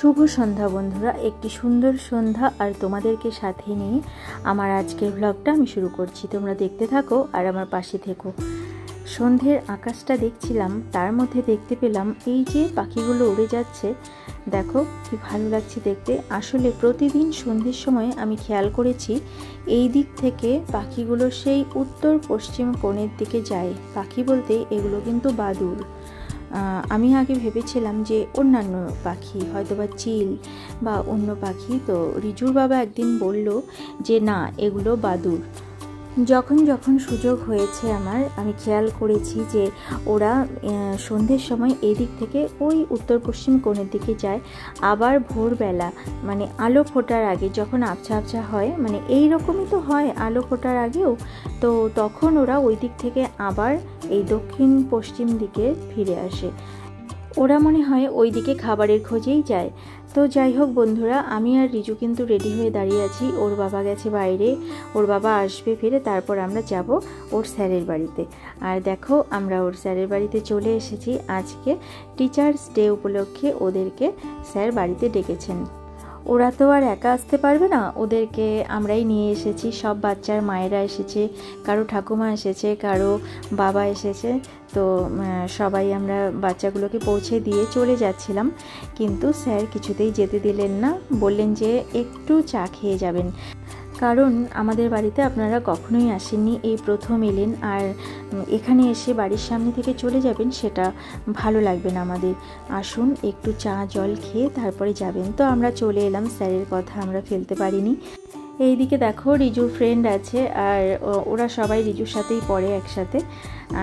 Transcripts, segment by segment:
শুভ সন্ধ্যা বন্ধুরা, একটি সুন্দর সন্ধ্যা আর তোমাদেরকে সাথে নিয়ে আমার আজকের ব্লগটা আমি শুরু করছি। তোমরা দেখতে থাকো আর আমার পাশে থেকো। সন্ধ্যের আকাশটা দেখছিলাম, তার মধ্যে দেখতে পেলাম এই যে পাখিগুলো উড়ে যাচ্ছে। দেখো কি ভালো লাগছে দেখতে। আসলে প্রতিদিন সন্ধ্যের সময় আমি খেয়াল করেছি এই দিক থেকে পাখিগুলো সেই উত্তর পশ্চিম কোণের দিকে যায়। পাখি বলতে এগুলো কিন্তু বাদুড়। আমি আগে ভেবেছিলাম যে অন্যান্য পাখি, হয়তোবা চিল বা অন্য পাখি। তো রিজুর বাবা একদিন বলল যে না, এগুলো বাদুড়। যখন যখন সুযোগ হয়েছে আমি খেয়াল করেছি যে ওরা সন্ধ্যের সময় এদিক থেকে ওই উত্তর পশ্চিম কোণের দিকে যায়। আবার ভোরবেলা মানে আলো ফোটার আগে, যখন আবছা আবছা হয়, মানে এই রকমই তো হয় আলো ফোটার আগেও, তো তখন ওরা ওই দিক থেকে আবার এই দক্ষিণ পশ্চিম দিকে ফিরে আসে। ওরা মনে হয় ওই দিকে খাবারের খোঁজেই যায়। তো যাই হোক বন্ধুরা, আমি আর রিজু কিন্তু রেডি হয়ে দাঁড়িয়ে আছি। ওর বাবা গেছে বাইরে, ওর বাবা আসবে ফিরে, তারপর আমরা যাব ওর স্যারের বাড়িতে। আর দেখো আমরা ওর স্যারের বাড়িতে চলে এসেছি। আজকে টিচার্স ডে উপলক্ষে ওদেরকে স্যার বাড়িতে ডেকেছেন। ওরা তো আর একা আসতে পারবে না, ওদেরকে আমরাই নিয়ে এসেছি। সব বাচ্চার মায়েরা এসেছে, কারো ঠাকুমা এসেছে, কারো বাবা এসেছে। তো সবাই আমরা বাচ্চাগুলোকে পৌঁছে দিয়ে চলে যাচ্ছিলাম, কিন্তু স্যার কিছুতেই যেতে দিলেন না। বললেন যে একটু চা খেয়ে যাবেন, কারণ আমাদের বাড়িতে আপনারা কখনোই আসেননি, এই প্রথম এলেন। আর এখানে এসে বাড়ির সামনে থেকে চলে যাবেন, সেটা ভালো লাগবে না আমাদের। আসুন একটু চা জল খেয়ে তারপরে যাবেন। তো আমরা চলে এলাম, স্যারের কথা আমরা ফেলতে পারিনি। এইদিকে দেখো রিজুর ফ্রেন্ড আছে, আর ওরা সবাই রিজুর সাথেই পড়ে একসাথে।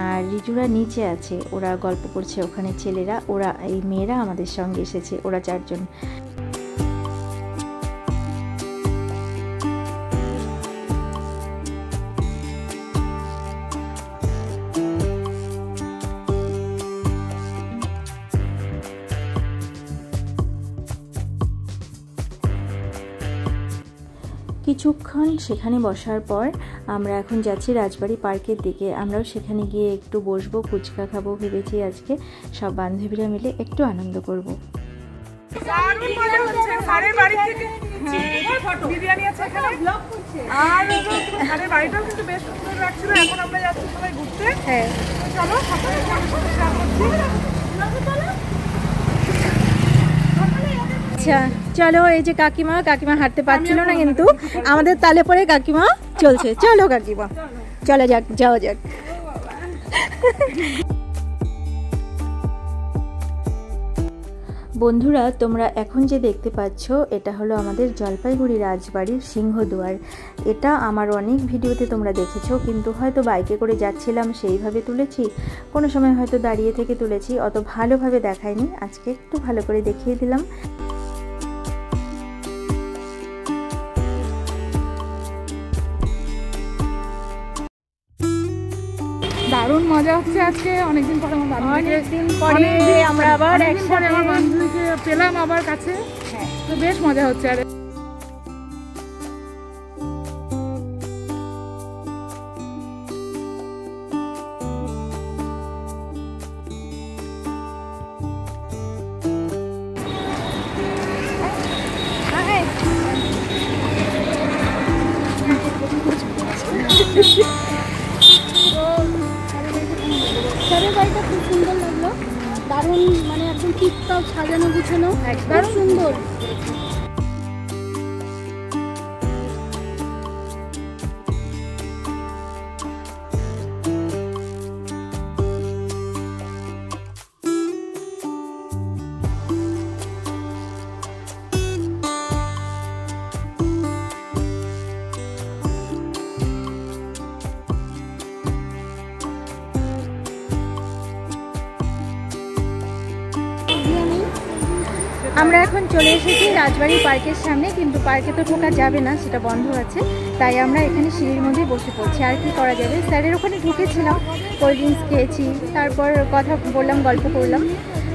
আর রিজুরা নিচে আছে, ওরা গল্প করছে ওখানে ছেলেরা। ওরা এই মেয়েরা আমাদের সঙ্গে এসেছে, ওরা চারজন। কিছুক্ষণ সেখানে বসার পর আমরা এখন যাচ্ছি রাজবাড়ি পার্কের দিকে। আমরাও সেখানে গিয়ে একটু বসবো, ফুচকা খাবো ভেবেছি। আজকে সব বান্ধবীরা মিলে একটু আনন্দ করবো। আচ্ছা চলো, এই যে কাকিমা হাঁটতে পারছিল না, কিন্তু আমাদের তালে পরে কাকিমা চলছে। চলো কাকিমা, চলো যাক, যাওয়া যাক। বন্ধুরা, তোমরা এখন যে দেখতে পাচ্ছ এটা হলো আমাদের জলপাইগুড়ি রাজবাড়ির সিংহদুয়ার। এটা আমার অনেক ভিডিওতে তোমরা দেখেছো, কিন্তু হয়তো বাইকে করে যাচ্ছিলাম সেইভাবে তুলেছি, কোনো সময় হয়তো দাঁড়িয়ে থেকে তুলেছি, অত ভালোভাবে দেখাইনি। আজকে একটু ভালো করে দেখিয়ে দিলাম। দারুণ মজা হচ্ছে আজকে। অনেকদিন পরে আমরা আবার একসাথে আমার বান্ধবীকে পেলাম আবার কাছে। তো বেশ মজা হচ্ছে। আর স্যারের বাড়িটা খুব সুন্দর লাগলো, দারুণ, মানে একদম ঠিকঠাক সাজানো গুছানো, একদম সুন্দর। আমরা এখন চলে এসেছি রাজবাড়ি পার্কের সামনে, কিন্তু পার্কে তো ঢোকা যাবে না, সেটা বন্ধ আছে। তাই আমরা এখানে সিঁড়ির মধ্যে বসে পড়ছি। আর কি করা যাবে, স্যারের ওখানে ঢুকেছিলাম, কোল্ড ড্রিঙ্কস খেয়েছি, তারপর কথা বললাম, গল্প করলাম,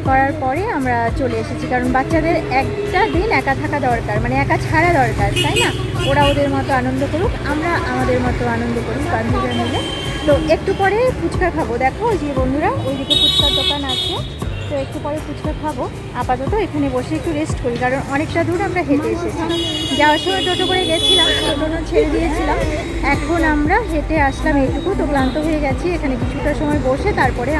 করার পরে আমরা চলে এসেছি। কারণ বাচ্চাদের একটা দিন একা থাকা দরকার, মানে একা ছাড়া দরকার, তাই না? ওরা ওদের মতো আনন্দ করুক, আমরা আমাদের মতো আনন্দ করুক বান্ধবীরা মিলে। তো একটু পরে ফুচকা খাবো। দেখো যে বন্ধুরা, ওইদিকে ফুচকার দোকান আছে, তো একটু পরে ফুচকা খাবো। আপাতত এখানে বসে একটু রেস্ট করি, কারণ অনেকটা দূর আমরা হেঁটে এসেছি। যাওয়ার সময় টোটো করে গেছিলাম, টোটো ছেড়ে দিয়েছিলাম, এখন আমরা হেঁটে আসলাম এইটুকু। তো ক্লান্ত হয়ে গেছি, এখানে কিছুটা সময় বসে তারপরে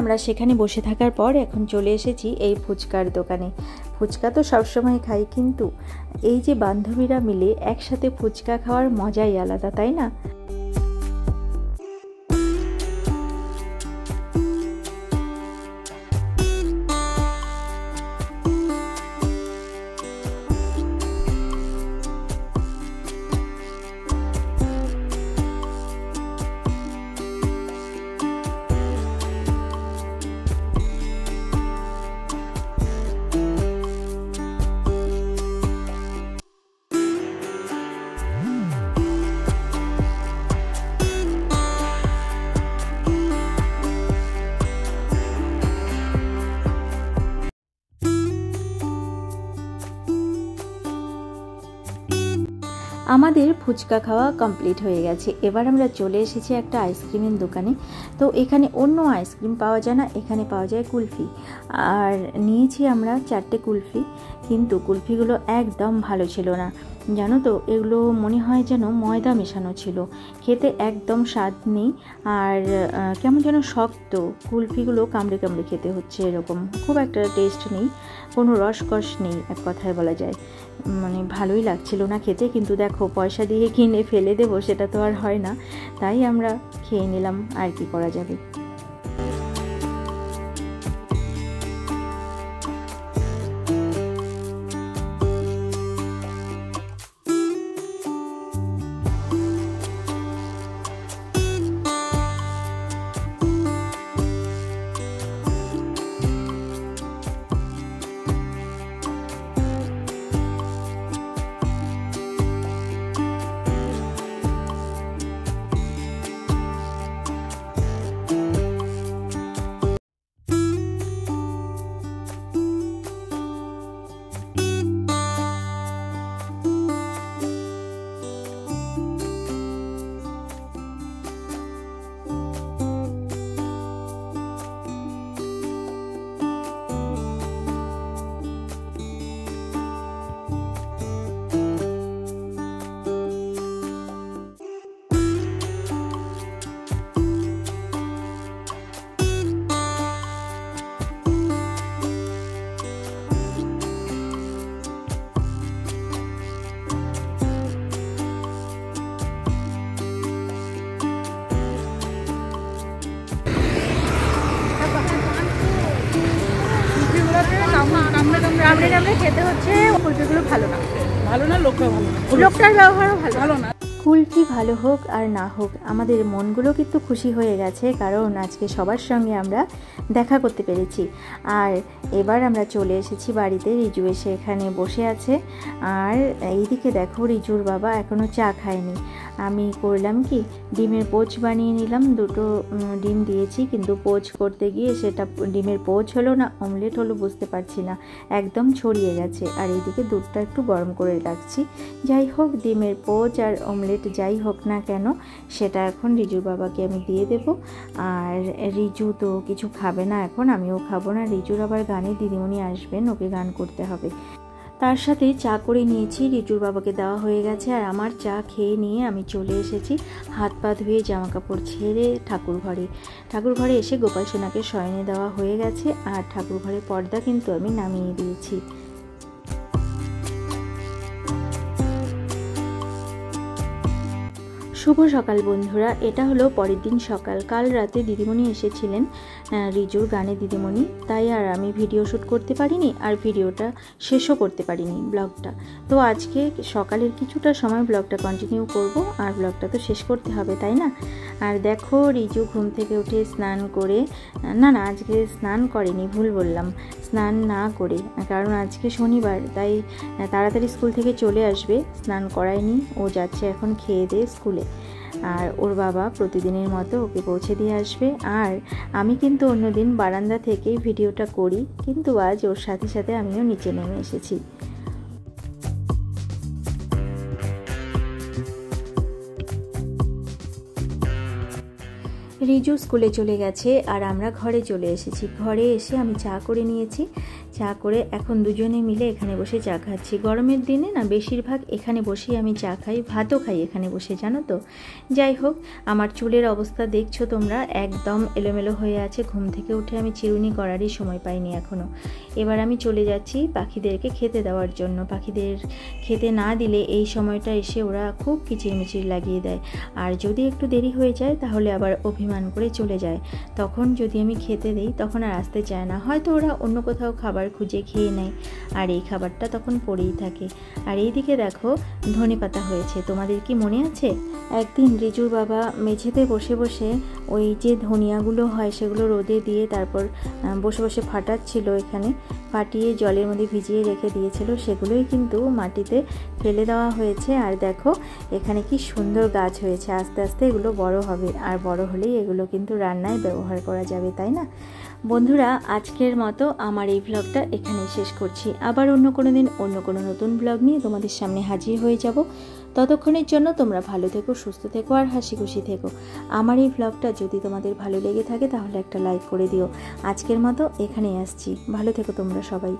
আমরা সেখানে বসে থাকার পর এখন চলে এসেছি এই ফুচকার দোকানে। ফুচকা তো সবসময় খাই, কিন্তু এই যে বান্ধবীরা মিলে একসাথে ফুচকা খাওয়ার মজাই আলাদা, তাই না? আমাদের ফুচকা খাওয়া কমপ্লিট হয়ে গেছে। এবার আমরা চলে এসেছি একটা আইসক্রিমের দোকানে। তো এখানে অন্য আইসক্রিম পাওয়া যায় না, এখানে পাওয়া যায় কুলফি। আর নিয়েছি আমরা 4টে কুলফি, কিন্তু কুলফিগুলো একদম ভালো ছিল না, জানো তো। এগুলো মনে হয় যেন ময়দা মেশানো ছিল, খেতে একদম স্বাদ নেই। আর কেমন যেন শক্ত, কুলফিগুলো কামড়ে কামড়ে খেতে হচ্ছে, এরকম খুব একটা টেস্ট নেই, কোনো রসকস নেই, এক কথায় বলা যায়। মানে ভালোই লাগছিল না খেতে, কিন্তু দেখো পয়সা দিয়ে কিনে ফেলে দেবো সেটা তো আর হয় না, তাই আমরা খেয়ে নিলাম, আর কি করা যাবে। কামড়ে কামড়ে খেতে হচ্ছে, কুলফিগুলো ভালো না, লোকটার ব্যবহারও ভালো না। কুলফি ভালো হোক আর না হোক, আমাদের মনগুলো কিন্তু খুশি হয়ে গেছে, কারণ আজকে সবার সঙ্গে আমরা দেখা করতে পেরেছি। আর এবার আমরা চলে এসেছি বাড়িতে। রিজু এসে এখানে বসে আছে, আর এইদিকে দেখো রিজুর বাবা এখনও চা খায়নি। আমি করলাম কি, ডিমের পোচ বানিয়ে নিলাম। 2টো ডিম দিয়েছি, কিন্তু পোচ করতে গিয়ে সেটা ডিমের পোচ হলো না অমলেট হলো বুঝতে পারছি না, একদম ছড়িয়ে গেছে। আর এইদিকে দুধটা একটু গরম করে রাখছি। যাই হোক, ডিমের পোচ আর অমলেট যাই হোক না কেন, সেটা এখন রিজুর বাবাকে আমি দিয়ে দেব। আর রিজু তো কিছু খাবে না এখন, আমিও খাবো না। রিজুর আবার গানে দিদিমণি আসবেন, ওকে গান করতে হবে। তার সাথে চা করে নিয়েছি, রিজুর বাবাকে দেওয়া হয়ে গেছে। আর আমার চা খেয়ে নিয়ে আমি চলে এসেছি হাত পা ধুয়ে জামা কাপড় ছেড়ে ঠাকুর ঘরে এসে গোপাল সোনাকে শয়নে দেওয়া হয়ে গেছে। আর ঠাকুর ঘরের পর্দা কিন্তু আমি নামিয়ে দিয়েছি। শুভ সকাল বন্ধুরা, এটা হলো পরের দিন সকাল। কাল রাতে দিদিমণি এসেছিলেন, রিজুর গানে দিদিমণি, তাই আর আমি ভিডিও শ্যুট করতে পারিনি, আর ভিডিওটা শেষও করতে পারিনি ব্লগটা। তো আজকে সকালের কিছুটা সময় ব্লগটা কন্টিনিউ করব, আর ব্লগটা তো শেষ করতে হবে, তাই না? আর দেখো রিজু ঘুম থেকে উঠে স্নান করে, না আজকে স্নান করেনি, ভুল বললাম, স্নান না করে, কারণ আজকে শনিবার, তাই তাড়াতাড়ি স্কুল থেকে চলে আসবে, স্নান করায়নি। ও যাচ্ছে এখন খেয়ে দিয়ে স্কুলে, আর ওর বাবা প্রতিদিনের মতো ওকে পৌঁছে দিয়ে আসবে। আর আমি কিন্তু অন্যদিন বারান্দা থেকেই ভিডিওটা করি, কিন্তু আজ ওর সাথে সাথে আমিও নিচে নেমে এসেছি। রিজু স্কুলে চলে গেছে আর আমরা ঘরে চলে এসেছি। ঘরে এসে আমি চা করে নিয়েছি। চা করে এখন দুজনে মিলে এখানে বসে চা খাচ্ছি। গরমের দিনে না বেশিরভাগ এখানে বসেই আমি চা খাই, ভাতও খাই এখানে বসে, জানো তো। যাই হোক, আমার চুলের অবস্থা দেখছো তোমরা, একদম এলোমেলো হয়ে আছে। ঘুম থেকে উঠে আমি চিরুনি করারই সময় পাইনি এখনও। এবার আমি চলে যাচ্ছি পাখিদেরকে খেতে দেওয়ার জন্য। পাখিদের খেতে না দিলে এই সময়টা এসে ওরা খুব কিচিরমিচির লাগিয়ে দেয়, আর যদি একটু দেরি হয়ে যায় তাহলে আবার অভিমান করে চলে যায়। তখন যদি আমি খেতে দিই তখন আর আসতে চায় না, হয়তো ওরা অন্য কোথাও খাবার খুঁজে খেয়ে নেয়, আর এই খাবারটা তখন পড়েই থাকে। আর এইদিকে দেখো ধনেপাতা হয়েছে, তোমাদের কি মনে আছে? একদিন রিজুর বাবা মেঝেতে বসে বসে ওই যে ধনিয়াগুলো হয় সেগুলো রোদে দিয়ে তারপর বসে বসে ফাটাচ্ছিল, এখানে ফাটিয়ে জলের মধ্যে ভিজিয়ে রেখে দিয়েছিল। সেগুলোই কিন্তু মাটিতে ফেলে দেওয়া হয়েছে। আর দেখো এখানে কি সুন্দর গাছ হয়েছে, আস্তে আস্তে এগুলো বড় হবে, আর বড় হলেই এগুলো কিন্তু রান্নায় ব্যবহার করা যাবে, তাই না? বন্ধুরা, আজকের মতো আমার এই ব্লগটা এখানেই শেষ করছি। আবার অন্য কোনো দিন অন্য কোনো নতুন ব্লগ নিয়ে তোমাদের সামনে হাজির হয়ে যাব। ততক্ষণের জন্য তোমরা ভালো থেকো, সুস্থ থেকো আর হাসি খুশি থেকো। আমার এই ব্লগটা যদি তোমাদের ভালো লেগে থাকে তাহলে একটা লাইক করে দিও। আজকের মতো এখানেই আসছি, ভালো থেকো তোমরা সবাই।